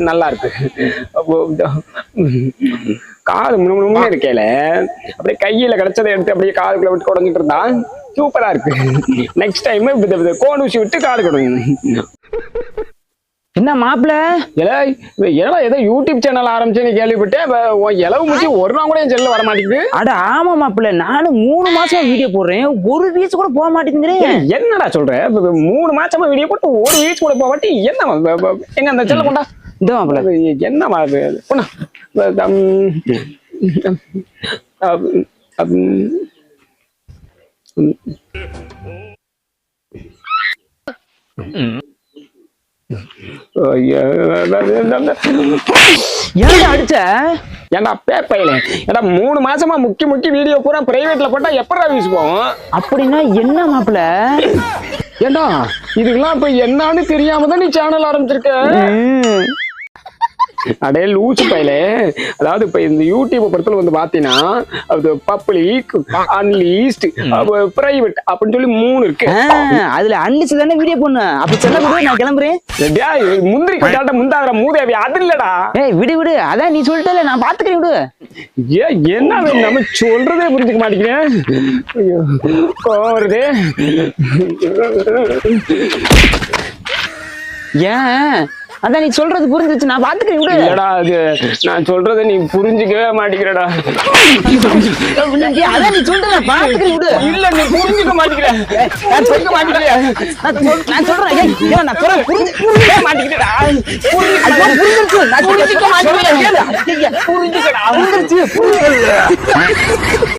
நல்லா இருக்கு. காது முன்ன இருக்கேல, அப்படியே கையில கிடைச்சதை எடுத்து அப்படியே காதுக்குள்ள விட்டு குடஞ்சிட்டு இருந்தா சூப்பரா இருக்கு. நெக்ஸ்ட் டைம் கோன் ஊசி விட்டு காது கொடுங்க. என்ன மாப்பிள்ள ஏன்னா ஏதோ யூடியூப் சேனல் ஆரம்பிச்சு கேள்விப்பட்டேன். இளவு முடிச்சு ஒரு நாள் கூட என் செல்ல வர மாட்டேங்குது. அட ஆமா மாப்பிள்ள, நானும் 3 மாசமா வீடியோ போடுறேன், ஒரு ரீச் கூட போக மாட்டேங்குது. என்னடா சொல்ற? 3 மாசமா வீடியோ போட்டு ஒரு ரீச் கூட போக மாட்டேன். என்ன எங்க அந்த செல்ல கொண்டா? இந்த மாப்பிள்ள என்ன அடிச்ச ஏன்டா பேப்பையில ஏடா 3 மாசமா முக்கி வீடியோ பூரா பிரைவேட்ல போட்டா எப்படா வீஸ் போகும்? அப்படின்னா என்ன மாப்பிள்ள? ஏண்டா இதுக்கெல்லாம் இப்ப என்னன்னு தெரியாம தான் நீ சேனல் ஆரம்பிச்சிருக்க. அடே லூசு பையலே, அதாவது இப்ப இந்த யூடியூப் பொறுத்தல வந்து பாத்தீங்கன்னா அது பப்ளிக், அன்லிஸ்ட், பிரைவேட் அப்படின்னு சொல்லி 3 இருக்கு. அதுல அன்லிஸ்ட் தானே வீடியோ போடணும். அப்படி சொல்ல விடு, நான் கிளம்புறேன். முந்திரி கொட்டாட்ட முந்தாகிற மூதேவி அது இல்லடா. விடு அதான் நீ சொல்லிட்டல, நான் பாத்துக்கிறேன் விடு. என்ன நம்ம சொல்றதே புரிஞ்சுக்க மாட்டேங்கிறேன். வருது ஏன்? அதான் நீ சொல்றது புரிஞ்சிச்சு, நான் பாத்துக்கிறேன் விடு. இல்லடா, அது நான் சொல்றதை நீ புரிஞ்சுக்கவே மாட்டேங்கிறடா. அதான் நீ சொல்றத பாத்துக்கிறேன் விடு. இல்ல நீ புரிஞ்சுக்க மாட்டேங்கிற. நான் சொல்ல மாட்டேங்கிறேன். நான் சொல்றேன் நான் சொல்றேன் புரிஞ்சுக்க மாட்டேங்கிறடா. புரிஞ்சிருச்சு.